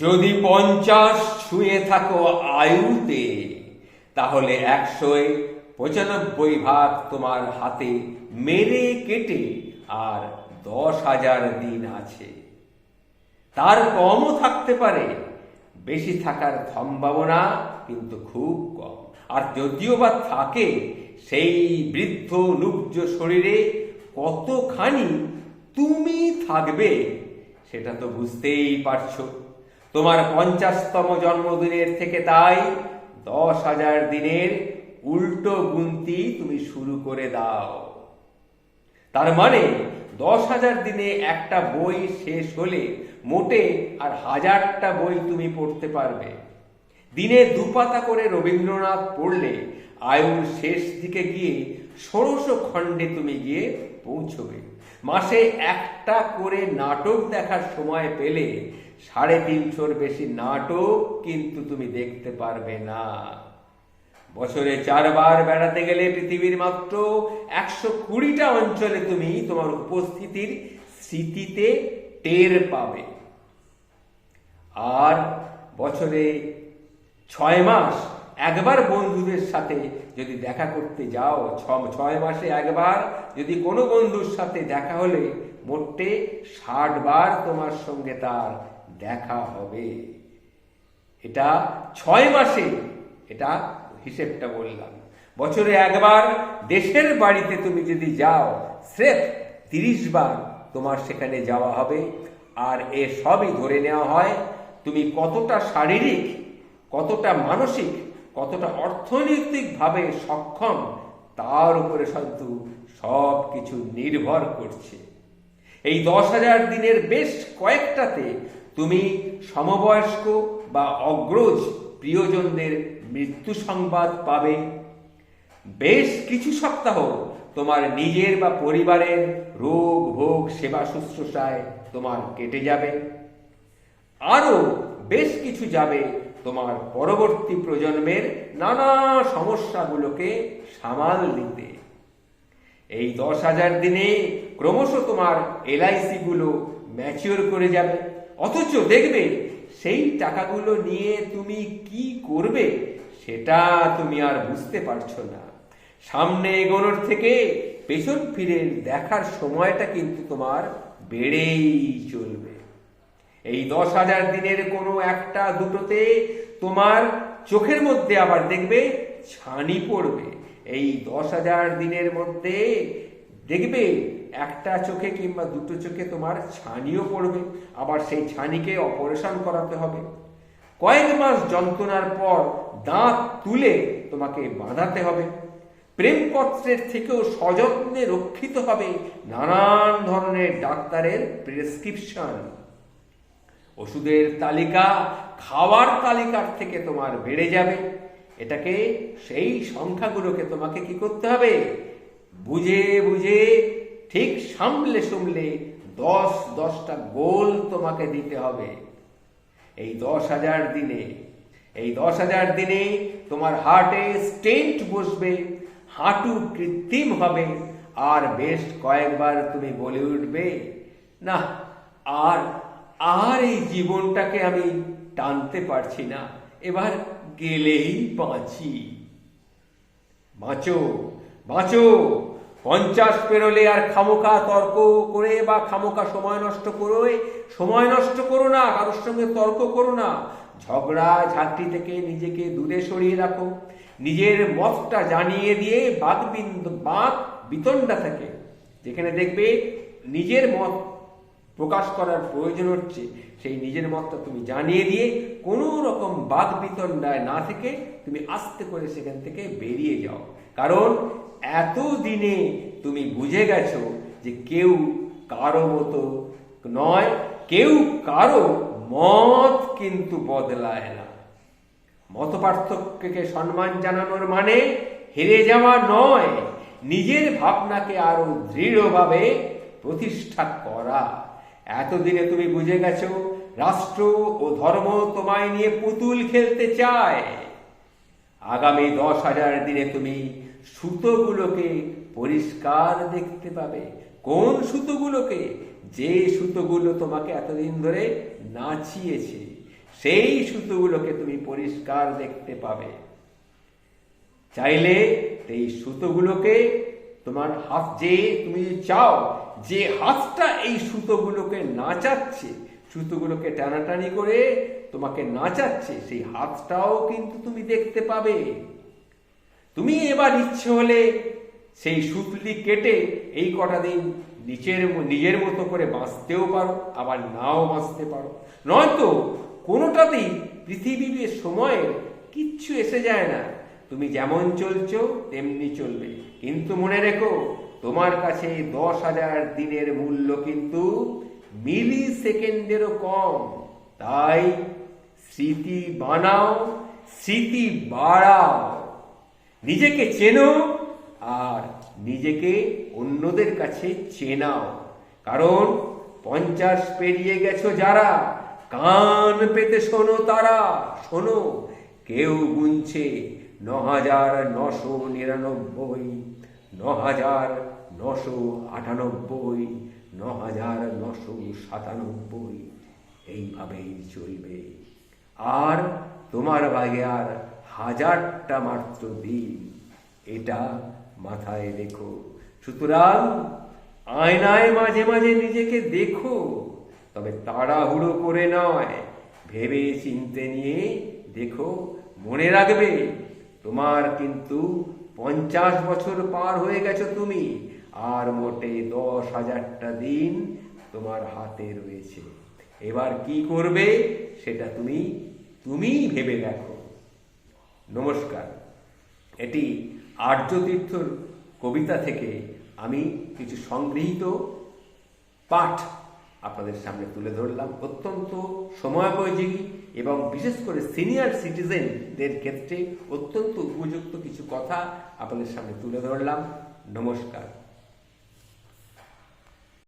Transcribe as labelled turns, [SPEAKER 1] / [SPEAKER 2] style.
[SPEAKER 1] যদি 50 ছুঁয়ে থাকো আয়ুতে, তাহলে 195 তোমার হাতে মেরে কেটে আর 10,000 দিন আছে। তার কমও থাকতে পারে, বেশি থাকার সম্ভাবনা কিন্তু খুব কম। আর যদিও বা থাকে, সেই বৃদ্ধ লুব্জ শরীরে কতখানি তুমি থাকবে সেটা তো বুঝতেই পারছো। তোমার 50তম জন্মদিনের থেকে তাই 10,000 দিনের উল্টো গুনতি তুমি শুরু করে দাও। তার মানে 10,000 দিনে একটা বই শেষ হলে মোটে আর 1000টা বই তুমি পড়তে পারবে। দিনে 2 পাতা করে রবীন্দ্রনাথ পড়লে আয়ুর শেষ দিকে গিয়ে 1600 খণ্ডে তুমি গিয়ে পৌঁছবে। মাসে একটা করে নাটক দেখার সময় পেলে 350-র বেশি নাটক কিন্তু তুমি দেখতে পারবে না। বছরে 4 বার বেড়াতে গেলে পৃথিবীর মাত্র 120টা অঞ্চলে তুমি তোমার উপস্থিতির স্মৃতিতে টের পাবে। আর বছরে 6 মাস একবার বন্ধুদের সাথে যদি দেখা করতে যাও, 6 মাসে একবার যদি কোনো বন্ধুর সাথে দেখা হলে মোটে 60 বার তোমার সঙ্গে তার দেখা হবে। এটা 6 মাসে, এটা হিসেবটা বললাম। বছরে একবার দেশের বাড়িতে তুমি যদি যাও, স্রেফ 30 বার তোমার সেখানে যাওয়া হবে। আর এ সবই ধরে নেওয়া হয় তুমি কতটা শারীরিক, কতটা মানসিক, কতটা অর্থনৈতিকভাবে সক্ষম, তার উপরে শুধু সব কিছু নির্ভর করছে। এই 10,000 দিনের বেশ কয়েকটাতে তুমি সমবয়স্ক বা অগ্রজ প্রিয়জনদের মৃত্যু সংবাদ পাবে। বেশ কিছু সপ্তাহ তোমার নিজের বা পরিবারের রোগ ভোগ সেবা শুশ্রূষায় তোমার কেটে যাবে। আরো বেশ কিছু যাবে তোমার পরবর্তী প্রজন্মের নানা সমস্যাগুলোকে সামাল দিতে। এই 10,000 দিনে ক্রমশ তোমার LIC গুলো ম্যাচিওর করে যাবে, অথচ দেখবে সেই টাকাগুলো নিয়ে তুমি কি করবে সেটা তুমি আর বুঝতে পারছো না। সামনে এগোনোর থেকে পেছন ফিরে দেখার সময়টা কিন্তু তোমার বেড়েই চলবে। এই 10,000 দিনের কোনো একটা দুটোতে তোমার চোখের মধ্যে আবার দেখবে ছানি পড়বে। এই 10,000 দিনের মধ্যে দেখবে একটা চোখে কিংবা দুটো চোখে তোমার ছানিও পড়বে। আবার সেই ছানিকে অপারেশন করাতে হবে। কয়েক মাস যন্ত্রণার পর দাঁত তুলে তোমাকে বাঁধাতে হবে। প্রেমপত্রের থেকেও সযত্নে রক্ষিত হবে নানান ধরনের ডাক্তারের প্রেসক্রিপশন। ওষুধের তালিকা খাওয়ার তালিকার থেকে তোমার বেড়ে যাবে। এটাকে, সেই সংখ্যাগুলোকে তোমাকে কি করতে হবে, বুঝে বুঝে ঠিক সামলে 10টা গোল তোমাকে দিতে হবে। এই 10,000 দিনে, এই 10,000 দিনে তোমার হার্টে স্টেন্ট বসবে, হাঁটু কৃত্রিম হবে, আর বেশ কয়েকবার তুমি বলে উঠবে, না আর আর এই জীবনটাকে আমি টানতে পারছি না, এবার গেলেই বাঁচি। বাঁচো, বাঁচো। 50 পেরোলে আর খামোখা তর্ক করে বা খামোখা সময় নষ্ট করো না, কারোর সঙ্গে তর্ক করো না। ঝগড়া ঝাঁটি থেকে নিজেকে দূরে সরিয়ে রাখো। নিজের মতটা জানিয়ে দিয়ে বাদ বিতণ্ডা থাকে, যেখানে দেখবে নিজের মত প্রকাশ করার প্রয়োজন হচ্ছে, সেই নিজের মতটা তুমি জানিয়ে দিয়ে কোনো রকম বাদ বিতণ্ডায় না থেকে তুমি আস্তে করে সেখান থেকে বেরিয়ে যাও। কারণ এতদিনে তুমি বুঝে গেছো যে কেউ কারো মতো নয়, কেউ কারো মত কিন্তু বদলায় না। মত পার্থক্যকে সম্মান জানানোর মানে হেরে যাওয়া নয়, নিজের ভাবনাকে আরো দৃঢ়ভাবে প্রতিষ্ঠা করা। এতদিনে তুমি বুঝে গেছো রাষ্ট্র ও ধর্ম তোমায় নিয়ে পুতুল খেলতে চায়। আগামী 10,000 দিনে তুমি সুতোগুলোকে পরিষ্কার দেখতে পাবে। কোন সুতোগুলোকে? যে সুতোগুলো তোমাকে এতদিন ধরে নাচিয়েছে, সেই সুতোগুলোকে তুমি পরিষ্কার দেখতে পাবে। চাইলে এই সুতোগুলোকে তোমার হাত, যে তুমি চাও যে হাতটা এই সুতোগুলোকে নাচাচ্ছে, সুতোগুলোকে টানাটানি করে তোমাকে নাচাচ্ছে, সেই হাতটাও কিন্তু তুমি দেখতে পাবে। তুমি এবার ইচ্ছে হলে সেই সুতলি কেটে এই কটা দিন নিজের মতো করে বাঁচতেও পারো, আবার নাও বাঁচতে পারো। নয়তো কোনোটাতেই পৃথিবীর সময়ের কিচ্ছু এসে যায় না, তুমি যেমন চলছো তেমনি চলবে। কিন্তু মনে রেখো, তোমার কাছে 10,000 দিনের মূল্য কিন্তু মিলি সেকেন্ডেরও কম। তাই স্মৃতি বানাও, স্মৃতি বাড়াও, নিজেকে চেনো আর নিজেকে অন্যদের কাছে চেনাও। কারণ 50 পেরিয়ে গেছো যারা, কান পেতে শোনো তারা, শোনো, কেউ গুনছে 9,999, 9,998, 9,997, এইভাবেই চলবে। আর তোমার ভাগে আর 1000টা মাত্র দিন, এটা মাথায় রেখো। সুতরাং আয়নায় মাঝে মাঝে নিজেকে দেখো, তবে তাড়াহুড়ো করে নয়, ভেবে চিন্তে নিয়ে দেখো। মনে রাখবে, তোমার কিন্তু 50 বছর পার হয়ে গেছো তুমি, আর মোটে 10,000টা দিন তোমার হাতে রয়েছে। এবার কি করবে সেটা তুমি ভেবে দেখো। নমস্কার। এটি আর্যতীর্থর কবিতা থেকে আমি কিছু সংগৃহীত পাঠ আপনাদের সামনে তুলে ধরলাম। অত্যন্ত সময়োপযোগী এবং বিশেষ করে সিনিয়র সিটিজেনদের ক্ষেত্রে অত্যন্ত উপযুক্ত কিছু কথা আপনাদের সামনে তুলে ধরলাম। নমস্কার।